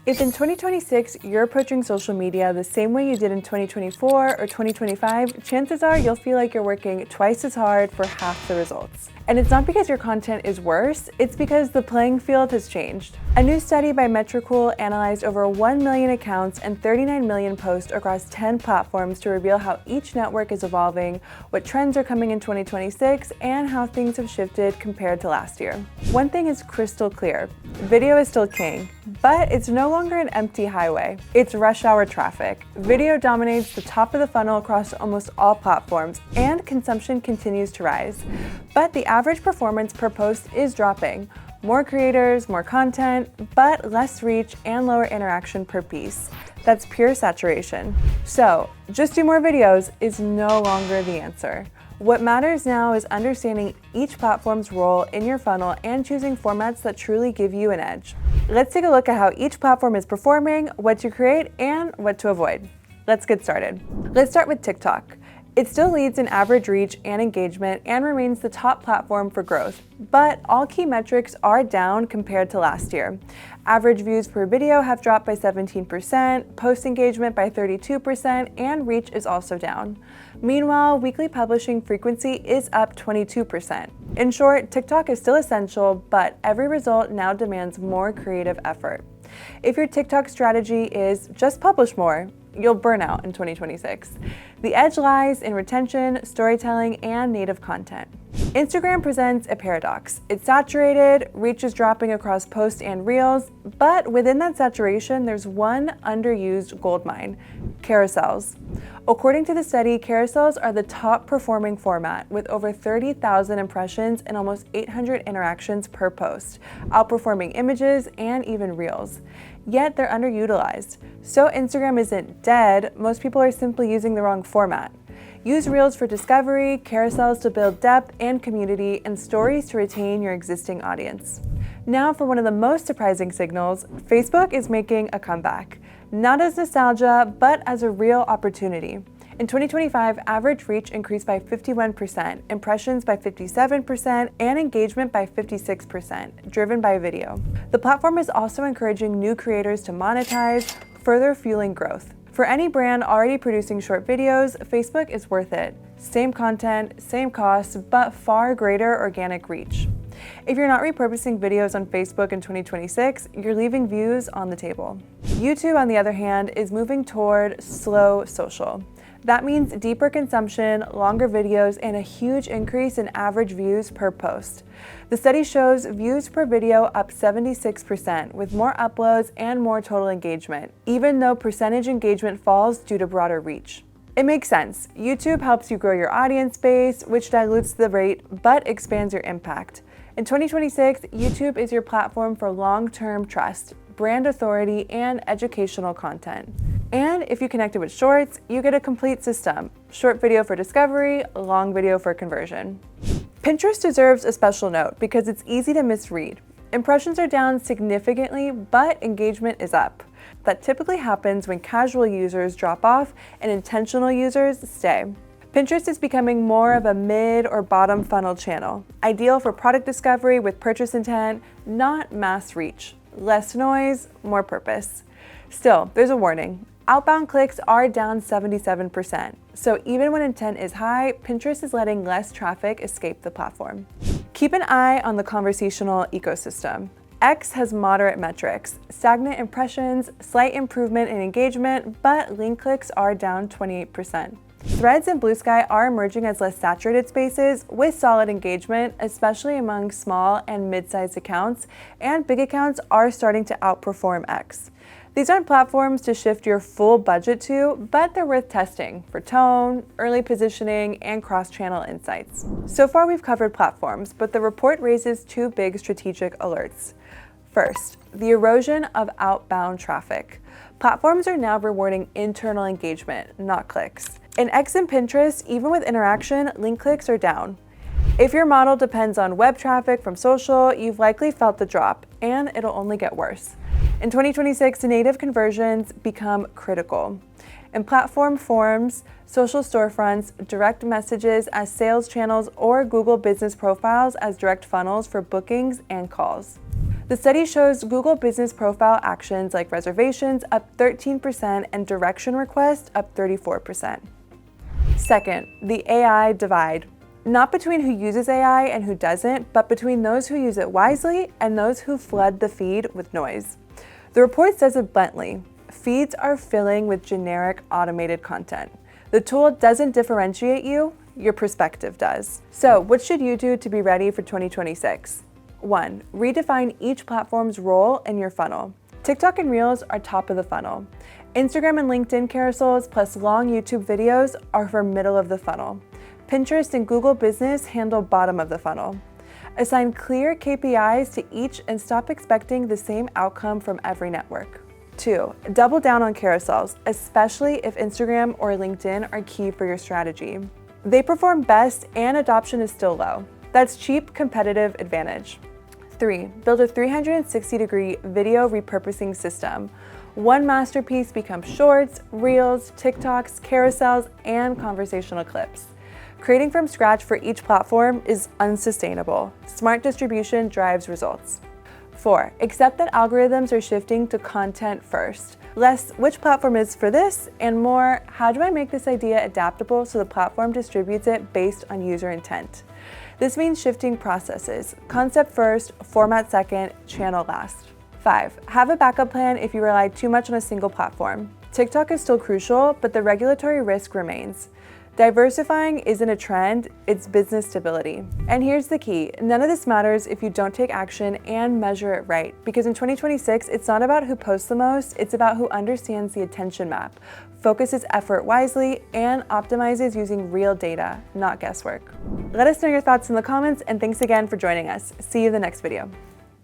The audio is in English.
If in 2026 you're approaching social media the same way you did in 2024 or 2025, chances are you'll feel like you're working twice as hard for half the results. And it's not because your content is worse, it's because the playing field has changed. A new study by Metricool analyzed over 1 million accounts and 39 million posts across 10 platforms to reveal how each network is evolving, what trends are coming in 2026, and how things have shifted compared to last year. One thing is crystal clear: video is still king, but it's no longer an empty highway. It's rush hour traffic. Video dominates the top of the funnel across almost all platforms, and consumption continues to rise. But the average performance per post is dropping. More creators, more content, but less reach and lower interaction per piece. That's pure saturation. So, just do more videos is no longer the answer. What matters now is understanding each platform's role in your funnel and choosing formats that truly give you an edge. Let's take a look at how each platform is performing, what to create, and what to avoid. Let's get started. Let's start with TikTok. It still leads in average reach and engagement and remains the top platform for growth, but all key metrics are down compared to last year. Average views per video have dropped by 17%, post engagement by 32%, and reach is also down. Meanwhile, weekly publishing frequency is up 22%. In short, TikTok is still essential, but every result now demands more creative effort. If your TikTok strategy is just publish more, you'll burn out in 2026. The edge lies in retention, storytelling, and native content. Instagram presents a paradox. It's saturated, reach is dropping across posts and reels, but within that saturation, there's one underused goldmine: carousels. According to the study, carousels are the top performing format with over 30,000 impressions and almost 800 interactions per post, outperforming images and even reels. Yet they're underutilized. So Instagram isn't dead, most people are simply using the wrong format. Use Reels for discovery, carousels to build depth and community, and stories to retain your existing audience. Now for one of the most surprising signals, Facebook is making a comeback. Not as nostalgia, but as a real opportunity. In 2025, average reach increased by 51%, impressions by 57%, and engagement by 56%, driven by video. The platform is also encouraging new creators to monetize, further fueling growth. For any brand already producing short videos, Facebook is worth it. Same content, same costs, but far greater organic reach. If you're not repurposing videos on Facebook in 2026, you're leaving views on the table. YouTube, on the other hand, is moving toward slow social. That means deeper consumption, longer videos, and a huge increase in average views per post. The study shows views per video up 76%, with more uploads and more total engagement, even though percentage engagement falls due to broader reach. It makes sense. YouTube helps you grow your audience base, which dilutes the rate but expands your impact. In 2026, YouTube is your platform for long-term trust, brand authority, and educational content. And if you connect it with Shorts, you get a complete system: short video for discovery, long video for conversion. Pinterest deserves a special note because it's easy to misread. Impressions are down significantly, but engagement is up. That typically happens when casual users drop off and intentional users stay. Pinterest is becoming more of a mid or bottom funnel channel, ideal for product discovery with purchase intent, not mass reach. Less noise, more purpose. Still, there's a warning. Outbound clicks are down 77%. So even when intent is high, Pinterest is letting less traffic escape the platform. Keep an eye on the conversational ecosystem. X has moderate metrics, stagnant impressions, slight improvement in engagement, but link clicks are down 28%. Threads and Blue Sky are emerging as less saturated spaces with solid engagement, especially among small and mid-sized accounts, and big accounts are starting to outperform X. These aren't platforms to shift your full budget to, but they're worth testing for tone, early positioning, and cross-channel insights. So far we've covered platforms, but the report raises two big strategic alerts. First, the erosion of outbound traffic. Platforms are now rewarding internal engagement, not clicks. In X and Pinterest, even with interaction, link clicks are down. If your model depends on web traffic from social, you've likely felt the drop, and it'll only get worse. In 2026, native conversions become critical. In platform forums, social storefronts, direct messages as sales channels, or Google business profiles as direct funnels for bookings and calls. The study shows Google Business Profile actions like reservations up 13% and direction requests up 34%. Second, the AI divide. Not between who uses AI and who doesn't, but between those who use it wisely and those who flood the feed with noise. The report says it bluntly: feeds are filling with generic automated content. The tool doesn't differentiate you, your perspective does. So what should you do to be ready for 2026? 1. Redefine each platform's role in your funnel. TikTok and Reels are top of the funnel. Instagram and LinkedIn carousels plus long YouTube videos are for middle of the funnel. Pinterest and Google Business handle bottom of the funnel. Assign clear KPIs to each and stop expecting the same outcome from every network. 2. Double down on carousels, especially if Instagram or LinkedIn are key for your strategy. They perform best and adoption is still low. That's cheap competitive advantage. 3. Build a 360-degree video repurposing system. One masterpiece becomes shorts, reels, TikToks, carousels, and conversational clips. Creating from scratch for each platform is unsustainable. Smart distribution drives results. 4. Accept that algorithms are shifting to content first. Less which platform is for this, and more how do I make this idea adaptable so the platform distributes it based on user intent. This means shifting processes. Concept first, format second, channel last. 5. Have a backup plan if you rely too much on a single platform. TikTok is still crucial, but the regulatory risk remains. Diversifying isn't a trend, it's business stability. And here's the key, none of this matters if you don't take action and measure it right. Because in 2026, it's not about who posts the most, it's about who understands the attention map, focuses effort wisely, and optimizes using real data, not guesswork. Let us know your thoughts in the comments, and thanks again for joining us. See you in the next video.